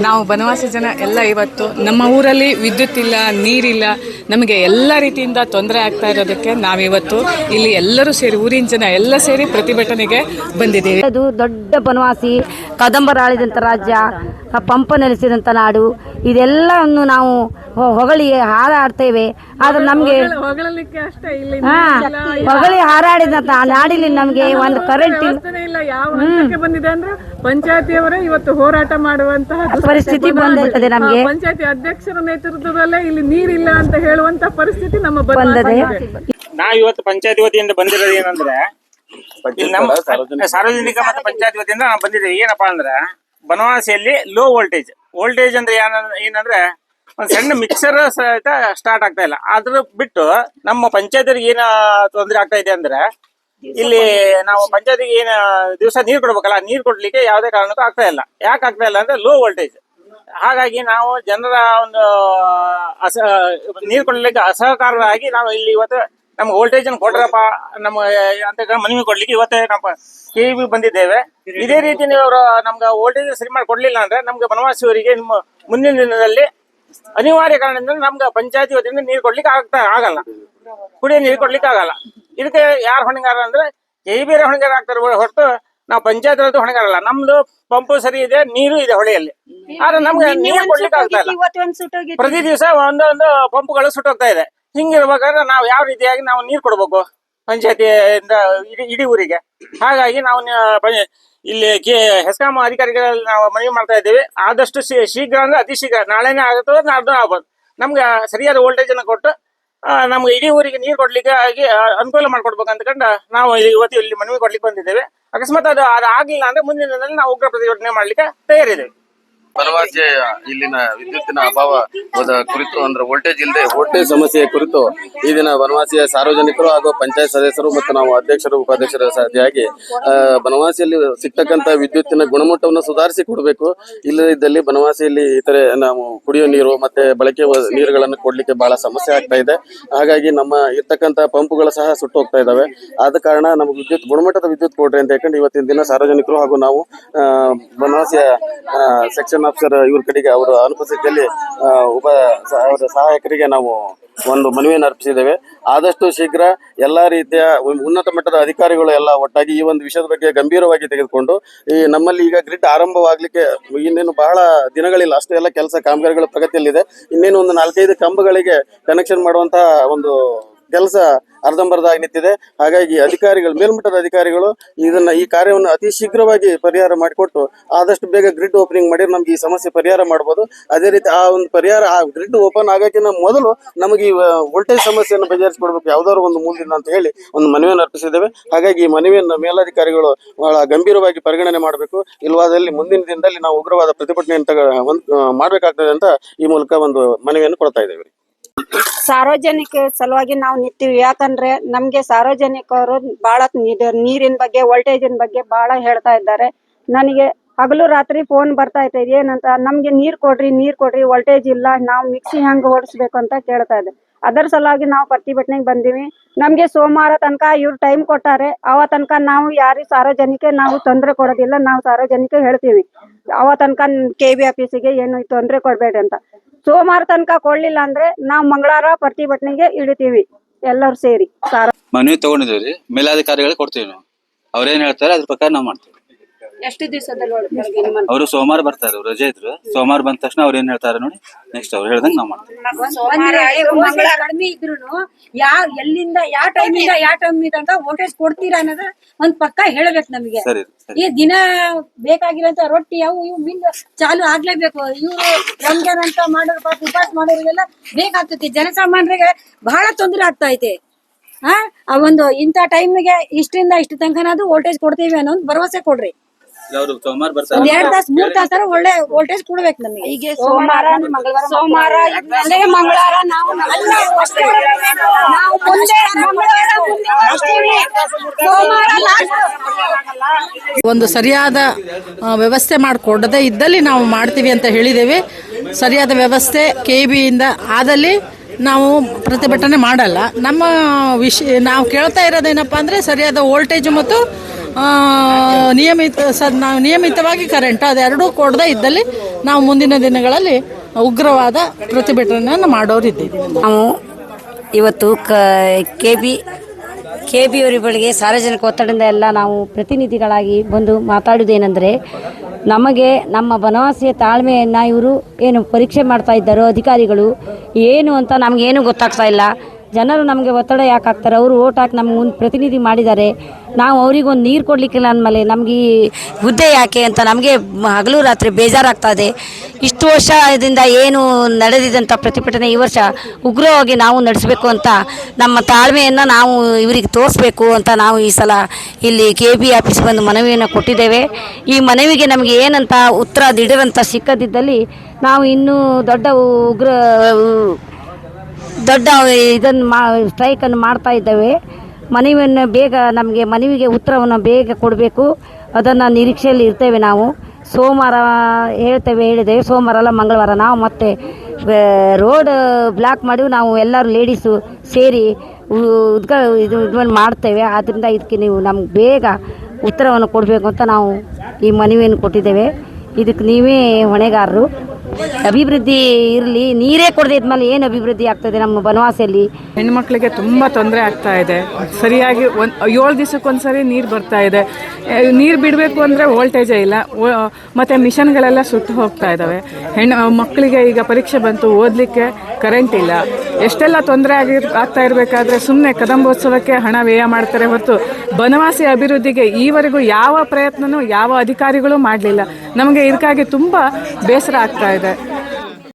ನಾವು ಬನವಾಸಿ ಜನ ಎಲ್ಲ ಇವತ್ತು ನಮ್ಮ ಊರಲ್ಲಿ ವಿದ್ಯುತ್ ಇಲ್ಲ, ನೀರಿಲ್ಲ, ನಮಗೆ ಎಲ್ಲ ರೀತಿಯಿಂದ ತೊಂದರೆ ಆಗ್ತಾ ಇರೋದಕ್ಕೆ ನಾವಿವತ್ತು ಇಲ್ಲಿ ಎಲ್ಲರೂ ಸೇರಿ, ಊರಿನ ಜನ ಎಲ್ಲ ಸೇರಿ ಪ್ರತಿಭಟನೆಗೆ ಬಂದಿದ್ದೀವಿ. ಅದು ದೊಡ್ಡ ಬನವಾಸಿ, ಕದಂಬರ ಆಳಿದಂಥ ರಾಜ್ಯ, ಪಂಪ ನೆಲೆಸಿದಂಥ ನಾಡು, ಇದೆಲ್ಲವನ್ನು ನಾವು ಹೊಗಳಿ ಹಾರಾಡ್ತೇವೆ. ಆದ್ರೆ ನಮಗೆ ಹೊಗಳಿ ಹಾರಾಡಿದಂಥ ನಾಡಿಲಿ ನಮಗೆ ಒಂದು ಕರೆಂಟ್ ಇಲ್ಲ. ಯಾವ ಹಂತಕ್ಕೆ ಬಂದಿದೆ ಅಂದ್ರೆ ಪಂಚಾಯತಿಯವರೇ ಇವತ್ತು ಹೋರಾಟ ಮಾಡುವಂತಹ ಪರಿಸ್ಥಿತಿ ಬಂದಿರ್ತದೆ. ನಮಗೆ ಪಂಚಾಯತಿ ಅಧ್ಯಕ್ಷರ ನೇತೃತ್ವದಲ್ಲೇ ಇಲ್ಲಿ ನೀರಿಲ್ಲ ಅಂತ ಹೇಳುವಂತ ಪರಿಸ್ಥಿತಿ ನಮ್ಮ ಬಂದಿದೆ. ನಾವು ಇವತ್ತು ಪಂಚಾಯತಿ ವತಿಯಿಂದ ಬಂದಿರೋದು ಏನಂದ್ರೆ, ಸಾರ್ವಜನಿಕ ಮತ್ತು ಪಂಚಾಯತಿ ವತಿಯಿಂದ ನಾವು ಬಂದಿದ್ದೇವೆ. ಏನಪ್ಪಾ ಅಂದ್ರೆ, ಬನವಾಸಿಯಲ್ಲಿ ಲೋ ವೋಲ್ಟೇಜ್ ಅಂದ್ರೆ ಏನಂದ್ರೆ ಒಂದ್ ಸಣ್ಣ ಮಿಕ್ಸರ್ ಸಹಿತ ಸ್ಟಾರ್ಟ್ ಆಗ್ತಾ ಇಲ್ಲ. ಅದ್ರ ಬಿಟ್ಟು ನಮ್ಮ ಪಂಚಾಯತಿಗೆ ಏನ ತೊಂದರೆ ಆಗ್ತಾ ಇದೆ ಅಂದ್ರೆ, ಇಲ್ಲಿ ನಾವು ಪಂಚಾಯತಿಗೆ ಏನ ದಿವಸ ನೀರು ಕೊಡ್ಬೇಕಲ್ಲ, ನೀರು ಕೊಡ್ಲಿಕ್ಕೆ ಯಾವುದೇ ಕಾರಣಕ್ಕೂ ಆಗ್ತಾ ಇಲ್ಲ. ಯಾಕೆ ಆಗ್ತಾ ಇಲ್ಲ ಅಂದ್ರೆ ಲೋ ವೋಲ್ಟೇಜ್. ಹಾಗಾಗಿ ನಾವು ಜನರ ಒಂದು ನೀರು ಕೊಡ್ಲಿಕ್ಕೆ ಅಸಹಕಾರರಾಗಿ ನಾವು ಇಲ್ಲಿ ಇವತ್ತು ನಮ್ಗೆ ವೋಲ್ಟೇಜ್ ಅನ್ನು ಕೊಡ್ರಪ್ಪ ನಮ್ಮ ಅಂತ ಮನವಿ ಕೊಡ್ಲಿಕ್ಕೆ ಇವತ್ತೇ ನಮ್ಮ KEB ಬಂದಿದ್ದೇವೆ. ಇದೇ ರೀತಿ ನೀವು ನಮ್ಗೆ ವೋಲ್ಟೇಜ್ ಸರಿ ಮಾಡಿ ಕೊಡ್ಲಿಲ್ಲ ಅಂದ್ರೆ ನಮ್ಗೆ ಬನವಾಸಿಯವರಿಗೆ ನಿಮ್ಮ ಮುಂದಿನ ದಿನದಲ್ಲಿ ಅನಿವಾರ್ಯ ಕಾರಣದಿಂದ ನಮ್ಗೆ ಪಂಚಾಯತಿ ವತಿಯಿಂದ ನೀರು ಕೊಡ್ಲಿಕ್ಕೆ ಆಗಲ್ಲ, ಕುಡಿಯೋ ನೀರು ಕೊಡ್ಲಿಕ್ಕೆ ಆಗಲ್ಲ. ಇದಕ್ಕೆ ಯಾರು ಹೊಣೆಗಾರ ಅಂದ್ರೆ KEB ಹೊಣೆಗಾರ ಆಗ್ತಾರೆ ಹೊರತು ನಾವು ಪಂಚಾಯತ್ ಹೊಣೆಗಾರಲ್ಲ. ನಮ್ದು ಪಂಪು ಸರಿ ಇದೆ, ನೀರು ಇದೆ ಹೊಳೆಯಲ್ಲಿ, ಆದ್ರೆ ನಮ್ಗೆ ನೀರು ಕೊಡ್ಲಿಕ್ಕೆ ಆಗ್ತಾ ಇಲ್ಲ. ಪ್ರತಿ ದಿವಸ ಒಂದೊಂದು ಪಂಪುಗಳು ಸುಟ್ಟೋಗ್ತಾ ಇದೆ. ಹಿಂಗಿರ್ಬೇಕಾದ್ರೆ ನಾವು ಯಾವ ರೀತಿಯಾಗಿ ನಾವು ನೀರು ಕೊಡ್ಬೇಕು ಪಂಚಾಯತಿಯಿಂದ ಇಡೀ ಊರಿಗೆ? ಹಾಗಾಗಿ ನಾವು ಇಲ್ಲಿ ಹೆಸ್ಕಾಂ ಅಧಿಕಾರಿಗಳಲ್ಲಿ ನಾವು ಮನವಿ ಮಾಡ್ತಾ ಇದ್ದೀವಿ. ಆದಷ್ಟು ಶೀಘ್ರ ಅಂದ್ರೆ ಅತಿ ಶೀಘ್ರ, ನಾಳೆನೇ ಆಗುತ್ತದೆ, ನಾಡ್ದು ಆಗ್ಬೋದು, ನಮ್ಗೆ ಸರಿಯಾದ ವೋಲ್ಟೇಜ್ ಅನ್ನು ಕೊಟ್ಟು ನಮ್ಗೆ ಇಡೀ ಊರಿಗೆ ನೀರು ಕೊಡ್ಲಿಕ್ಕೆ ಆಗಿ ಅನುಕೂಲ ಮಾಡ್ಕೊಡ್ಬೇಕು ಅಂತಕೊಂಡು ನಾವು ಇವತ್ತು ಇಲ್ಲಿ ಮನವಿ ಕೊಡ್ಲಿಕ್ಕೆ ಬಂದಿದ್ದೇವೆ. ಅಕಸ್ಮಾತ್ ಅದು ಆಗ್ಲಿಲ್ಲ ಅಂದ್ರೆ ಮುಂದಿನ ದಿನದಲ್ಲಿ ನಾವು ಉಗ್ರ ಪ್ರತಿಭಟನೆ ಮಾಡ್ಲಿಕ್ಕೆ ತಯಾರಿದ್ದೇವೆ. ಬನವಾಸಿಯ ಇಲ್ಲಿನ ವಿದ್ಯುತ್ತಿನ ಅಭಾವದ ಕುರಿತು ಅಂದ್ರೆ ವೋಲ್ಟೇಜ್ ಸಮಸ್ಯೆಯ ಕುರಿತು ಈ ದಿನ ಬನವಾಸಿಯ ಸಾರ್ವಜನಿಕರು ಹಾಗೂ ಪಂಚಾಯತ್ ಸದಸ್ಯರು ಮತ್ತು ನಾವು ಅಧ್ಯಕ್ಷರು ಉಪಾಧ್ಯಕ್ಷರ ಸಾಥಿಯಾಗಿ ಬನವಾಸಿಯಲ್ಲಿ ಸಿಗ್ತಕ್ಕಂತ ವಿದ್ಯುತ್ತಿನ ಗುಣಮಟ್ಟವನ್ನು ಸುಧಾರಿಸಿ ಕೊಡಬೇಕು. ಇಲ್ಲದಿದ್ದಲ್ಲಿ ಬನವಾಸಿಯಲ್ಲಿ ಇತರೆ ನಾವು ಕುಡಿಯೋ ನೀರು ಮತ್ತೆ ಬಳಕೆ ನೀರುಗಳನ್ನು ಕೊಡ್ಲಿಕ್ಕೆ ಬಹಳ ಸಮಸ್ಯೆ ಆಗ್ತಾ ಇದೆ. ಹಾಗಾಗಿ ನಮ್ಮ ಇರ್ತಕ್ಕಂತ ಪಂಪ್ಗಳು ಸಹ ಸುಟ್ಟು ಹೋಗ್ತಾ ಇದಾವೆ. ಆದ ಕಾರಣ ನಮಗೆ ಗುಣಮಟ್ಟದ ವಿದ್ಯುತ್ ಕೊಡ್ರಿ ಅಂತ ಹೇಳ್ಕೊಂಡು ಇವತ್ತಿನ ದಿನ ಸಾರ್ವಜನಿಕರು ಹಾಗೂ ನಾವು ಬನವಾಸಿಯ ಸೆಕ್ಷನ್ ಆಫೀಸರ್ ಇವ್ರ ಕಡೆಗೆ ಅವರ ಅನುಪಸ್ಥಿತಿಯಲ್ಲಿ ಅವರ ಸಹಾಯಕರಿಗೆ ನಾವು ಒಂದು ಮನವಿಯನ್ನು ಅರ್ಪಿಸಿದ್ದೇವೆ. ಆದಷ್ಟು ಶೀಘ್ರ ಎಲ್ಲಾ ರೀತಿಯ ಉನ್ನತ ಮಟ್ಟದ ಅಧಿಕಾರಿಗಳು ಎಲ್ಲ ಒಟ್ಟಾಗಿ ಈ ಒಂದು ವಿಷಯದ ಬಗ್ಗೆ ಗಂಭೀರವಾಗಿ ತೆಗೆದುಕೊಂಡು ಈ ನಮ್ಮಲ್ಲಿ ಈಗ ಗ್ರಿಡ್ ಆರಂಭವಾಗ್ಲಿಕ್ಕೆ ಇನ್ನೇನು ಬಹಳ ದಿನಗಳಿಲ್ಲ, ಅಷ್ಟೇ ಎಲ್ಲ ಕೆಲಸ ಕಾಮಗಾರಿಗಳ ಪ್ರಗತಿಯಲ್ಲಿದೆ. ಇನ್ನೇನು ಒಂದು 4-5 ಕಂಬಗಳಿಗೆ ಕನೆಕ್ಷನ್ ಮಾಡುವಂತಹ ಒಂದು ಕೆಲಸ ಅರ್ಧಂಬರ್ಧ ನಿಂತಿದೆ. ಹಾಗಾಗಿ ಮೇಲ್ಮಟ್ಟದ ಅಧಿಕಾರಿಗಳು ಈ ಕಾರ್ಯವನ್ನು ಅತಿ ಶೀಘ್ರವಾಗಿ ಪರಿಹಾರ ಮಾಡಿಕೊಟ್ಟು ಆದಷ್ಟು ಬೇಗ ಗ್ರಿಡ್ ಓಪನಿಂಗ್ ಮಾಡಿ ನಮ್ಗೆ ಈ ಸಮಸ್ಯೆ ಪರಿಹಾರ ಮಾಡಬಹುದು. ಅದೇ ರೀತಿ ಆ ಗ್ರಿಡ್ ಓಪನ್ ಆಗೋಕ್ಕಿಂತ ಮೊದಲು ನಮಗೆ ಈ ವೋಲ್ಟೇಜ್ ಸಮಸ್ಯೆಯನ್ನು ಬಗೆಹರಿಸಿಕೊಡ್ಬೇಕು ಯಾವ್ದಾದ್ರು ಒಂದು ಮೂಲದಿಂದ ಅಂತ ಹೇಳಿ ಒಂದು ಮನವಿಯನ್ನು ಅರ್ಪಿಸಿದ್ದೇವೆ. ಹಾಗಾಗಿ ಈ ಮನವಿಯನ್ನು ಮೇಲಧಿಕಾರಿಗಳು ಬಹಳ ಗಂಭೀರವಾಗಿ ಪರಿಗಣನೆ ಮಾಡಬೇಕು. ಇಲ್ಲವಾದಲ್ಲಿ ಮುಂದಿನ ದಿನದಲ್ಲಿ ನಾವು ಉಗ್ರವಾದ ಪ್ರತಿಭಟನೆಯನ್ನು ಮಾಡಬೇಕಾಗ್ತದೆ ಅಂತ ಈ ಮೂಲಕ ಒಂದು ಮನವಿಯನ್ನು ಕೊಡ್ತಾ ಇದ್ದೇವೆ. ಸಾರ್ವಜನಿಕ ಸಲುವಾಗಿ ನಾವು ನಿಂತೀವಿ. ಯಾಕಂದ್ರೆ ನಮ್ಗೆ ಸಾರ್ವಜನಿಕರು ಬಹಳ ನೀರಿನ ಬಗ್ಗೆ, ವೋಲ್ಟೇಜಿನ ಬಗ್ಗೆ ಬಹಳ ಹೇಳ್ತಾ ಇದ್ದಾರೆ. ನನಗೆ ಹಗಲು ರಾತ್ರಿ ಫೋನ್ ಬರ್ತಾ ಇದೆ, ಏನಂತ ನಮ್ಗೆ ನೀರ್ ಕೊಡ್ರಿ, ವೋಲ್ಟೇಜ್ ಇಲ್ಲ, ನಾವು ಮಿಕ್ಸಿ ಹೆಂಗ್ ಓಡಿಸ್ಬೇಕು ಅಂತ ಕೇಳ್ತಾ ಇದೆ. ಅದರ ಸಲುವಾಗಿ ನಾವು ಪ್ರತಿಭಟನೆಗೆ ಬಂದೀವಿ. ನಮ್ಗೆ ಸೋಮವಾರ ತನಕ ಇವ್ರು ಟೈಮ್ ಕೊಟ್ಟಾರೆ. ಅವ ತನಕ ನಾವು ಸಾರ್ವಜನಿಕ ನಾವು ತೊಂದರೆ ಕೊಡೋದಿಲ್ಲ. ನಾವು ಸಾರ್ವಜನಿಕ ಹೇಳ್ತೀವಿ ಅವ ತನಕ KEB ಆಫೀಸಿಗೆ ಏನು ತೊಂದರೆ ಕೊಡ್ಬೇಡಿ ಅಂತ. ಸೋಮವಾರ ತನಕ ಕೊಡ್ಲಿಲ್ಲ ಅಂದ್ರೆ ನಾವು ಮಂಗಳವಾರ ಪ್ರತಿಭಟನೆಗೆ ಇಳಿತೀವಿ ಎಲ್ಲರೂ ಸೇರಿ. ಮನವಿ ತಗೊಂಡಿದ್ದೀವಿ, ಮೇಲಾಧಿಕಾರಿಗಳಿಗೆ ಕೊಡ್ತೀವಿ ನಾವು. ಅವ್ರೇನ್ ಹೇಳ್ತಾರೆ ಅದ್ರ ಪ್ರಕಾರ ನಾವು ಮಾಡ್ತೀವಿ. ಎಷ್ಟು ದಿವಸದಲ್ಲಿ ಅವರು ಸೋಮವಾರ ಬರ್ತಾರೆ, ರಜೆ ಇದ್ರು ಸೋಮವಾರ ಬಂದ ತಕ್ಷಣ ಅವ್ರು ಏನ್ ಹೇಳ್ತಾರೆ ನೋಡಿ ನೆಕ್ಸ್ಟ್ ಅವ್ರು ಹೇಳ್ದಂಗೆ ನಾವು ಮಾಡ್ತೀವಿ. ಕಡಿಮೆ ಇದ್ರು ಎಲ್ಲಿಂದ ಯಾವ ಟೈಮಿಂದ ತನಕ ವೋಲ್ಟೇಜ್ ಕೊಡ್ತೀರಾ ಅನ್ನೋದು ಒಂದ್ ಪಕ್ಕ ಹೇಳ್ಬೇಕು ನಮಗೆ. ಈ ದಿನ ಬೇಕಾಗಿರೋಂತ ರೊಟ್ಟಿ ಇವು ಮಿಲ್ ಚಾಲು ಆಗ್ಲೇಬೇಕು. ಇವ್ರು ರಂಜಾನ್ ಅಂತ ಮಾಡೋರು, ಉಪವಾಸ ಮಾಡೋರಿಗೆಲ್ಲ ಬೇಕಾಗ್ತೈತಿ. ಜನಸಾಮಾನ್ಯರಿಗೆ ಬಹಳ ತೊಂದರೆ ಆಗ್ತಾ ಐತೆ. ಆ ಒಂದು ಇಂಥ ಟೈಮಿಗೆ ಇಷ್ಟರಿಂದ ಇಷ್ಟು ತನಕ ವೋಲ್ಟೇಜ್ ಕೊಡ್ತೀವಿ ಅನ್ನೋ ಒಂದು ಭರವಸೆ ಕೊಡ್ರಿ. ಸೋಮವಾರ ಬರ್ತಾರೆ, 2 ತಾಸು 3 ತಾಸು ಒಳ್ಳೆ ವೋಲ್ಟೇಜ್ ಕೊಡ್ಬೇಕು ನಮಗೆ. ಈಗ ಸೋಮವಾರ ಮಂಗಳವಾರ ಒಂದು ಸರಿಯಾದ ವ್ಯವಸ್ಥೆ ಮಾಡಿಕೊಡದೇ ಇದ್ದಲ್ಲಿ ನಾವು ಮಾಡ್ತೀವಿ ಅಂತ ಹೇಳಿದ್ದೇವೆ. ಸರಿಯಾದ ವ್ಯವಸ್ಥೆ KEB ಇಂದ ಆದಲ್ಲಿ ನಾವು ಪ್ರತಿಭಟನೆ ಮಾಡಲ್ಲ. ನಮ್ಮ ನಾವು ಕೇಳ್ತಾ ಇರೋದೇನಪ್ಪ ಅಂದರೆ ಸರಿಯಾದ ವೋಲ್ಟೇಜ್ ಮತ್ತು ನಾವು ನಿಯಮಿತವಾಗಿ ಕರೆಂಟ್ ಅದೆರಡೂ ಕೊಡದೇ ಇದ್ದಲ್ಲಿ ನಾವು ಮುಂದಿನ ದಿನಗಳಲ್ಲಿ ಉಗ್ರವಾದ ಪ್ರತಿಭಟನೆಯನ್ನು ಮಾಡೋರಿದ್ದೀವಿ. ನಾವು ಇವತ್ತು ಕೆ ಬಿ ಅವರುಗಳಿಗೆ ಸಾರ್ವಜನಿಕ ಒತ್ತಡದಿಂದ ಎಲ್ಲ ನಾವು ಪ್ರತಿನಿಧಿಗಳಾಗಿ ಬಂದು ಮಾತಾಡುವುದೇನೆಂದರೆ, ನಮಗೆ ನಮ್ಮ ಬನವಾಸಿಯ ತಾಳ್ಮೆಯನ್ನು ಇವರು ಏನು ಪರೀಕ್ಷೆ ಮಾಡ್ತಾ ಇದ್ದಾರೋ ಅಧಿಕಾರಿಗಳು ಏನು ಅಂತ ನಮಗೇನು ಗೊತ್ತಾಗ್ತಾ ಇಲ್ಲ. ಜನರು ನಮಗೆ ಒತ್ತಡ ಯಾಕೆ ಹಾಕ್ತಾರೆ? ಅವರು ಓಟ್ ಹಾಕಿ ನಮ್ಗೆ ಒಂದು ಪ್ರತಿನಿಧಿ ಮಾಡಿದ್ದಾರೆ, ನಾವು ಅವರಿಗೊಂದು ನೀರು ಕೊಡಲಿಕ್ಕಿಲ್ಲ ಅಂದಮೇಲೆ ನಮಗೆ ಈ ಹುದ್ದೆ ಯಾಕೆ ಅಂತ ನಮಗೆ ಹಗಲು ರಾತ್ರಿ ಬೇಜಾರಾಗ್ತಾ ಇದೆ. ಇಷ್ಟು ವರ್ಷದಿಂದ ಏನು ನಡೆದಿದ್ದಂಥ ಪ್ರತಿಭಟನೆ ಈ ವರ್ಷ ಉಗ್ರವಾಗಿ ನಾವು ನಡೆಸಬೇಕು ಅಂತ ನಮ್ಮ ತಾಳ್ಮೆಯನ್ನು ನಾವು ಇವರಿಗೆ ತೋರಿಸ್ಬೇಕು ಅಂತ ನಾವು ಈ ಸಲ ಇಲ್ಲಿ KB ಆಫೀಸ್ ಬಂದು ಮನವಿಯನ್ನು ಕೊಟ್ಟಿದ್ದೇವೆ. ಈ ಮನವಿಗೆ ನಮಗೆ ಏನಂತ ಉತ್ತರ ದಿಢೀರಂತ ಸಿಕ್ಕದಿದ್ದಲ್ಲಿ ನಾವು ಇನ್ನೂ ದೊಡ್ಡ ಇದನ್ನು ಸ್ಟ್ರೈಕನ್ನು ಮಾಡ್ತಾ ಇದ್ದೇವೆ. ಮನವಿಯನ್ನು ಬೇಗ ನಮಗೆ ಮನವಿಗೆ ಉತ್ತರವನ್ನು ಬೇಗ ಕೊಡಬೇಕು, ಅದನ್ನು ನಿರೀಕ್ಷೆಯಲ್ಲಿ ಇರ್ತೇವೆ. ನಾವು ಸೋಮವಾರ ಹೇಳಿದ್ದೇವೆ, ಸೋಮವಾರ ಅಲ್ಲ ಮಂಗಳವಾರ ನಾವು ಮತ್ತೆ ರೋಡ್ ಬ್ಲಾಕ್ ಮಾಡಿ ನಾವು ಎಲ್ಲರೂ ಲೇಡೀಸು ಸೇರಿ ಇದು ಮಾಡ್ತೇವೆ. ಆದ್ದರಿಂದ ಇದಕ್ಕೆ ನೀವು ನಮ್ಗೆ ಬೇಗ ಉತ್ತರವನ್ನು ಕೊಡಬೇಕು ಅಂತ ನಾವು ಈ ಮನವಿಯನ್ನು ಕೊಟ್ಟಿದ್ದೇವೆ. ಇದಕ್ಕೆ ನೀವೇ ಹೊಣೆಗಾರರು. ಅಭಿವೃದ್ಧಿ ಇರಲಿ, ನೀರೇ ಕೊಡದೆ ಇದ್ಮೇಲೆ ಏನು ಅಭಿವೃದ್ಧಿ ಆಗ್ತದೆ ನಮ್ಮ ಬನವಾಸಿಯಲ್ಲಿ? ಹೆಣ್ಮಕ್ಳಿಗೆ ತುಂಬ ತೊಂದರೆ ಆಗ್ತಾ ಇದೆ. ಸರಿಯಾಗಿ 7 ದಿವಸಕ್ಕೊಂದ್ಸರಿ ನೀರು ಬರ್ತಾ ಇದೆ. ನೀರು ಬಿಡಬೇಕು ಅಂದರೆ ವೋಲ್ಟೇಜೇ ಇಲ್ಲ, ಮತ್ತು ಮಿಷನ್ಗಳೆಲ್ಲ ಸುಟ್ಟು ಹೋಗ್ತಾ ಇದ್ದಾವೆ. ಮಕ್ಕಳಿಗೆ ಈಗ ಪರೀಕ್ಷೆ ಬಂತು, ಓದಲಿಕ್ಕೆ ಕರೆಂಟ್ ಇಲ್ಲ. ಎಷ್ಟೆಲ್ಲ ತೊಂದರೆ ಆಗ್ತಾ ಇರಬೇಕಾದ್ರೆ ಸುಮ್ಮನೆ ಕದಂಬೋತ್ಸವಕ್ಕೆ ಹಣ ವ್ಯಯ ಮಾಡ್ತಾರೆ ಹೊರತು ಬನವಾಸಿ ಅಭಿವೃದ್ಧಿಗೆ ಈವರೆಗೂ ಯಾವ ಪ್ರಯತ್ನನೂ ಯಾವ ಅಧಿಕಾರಿಗಳು ಮಾಡಲಿಲ್ಲ. ನಮಗೆ ಇದಕ್ಕಾಗಿ ತುಂಬ ಬೇಸರ ಆಗ್ತಾ ಇದೆ.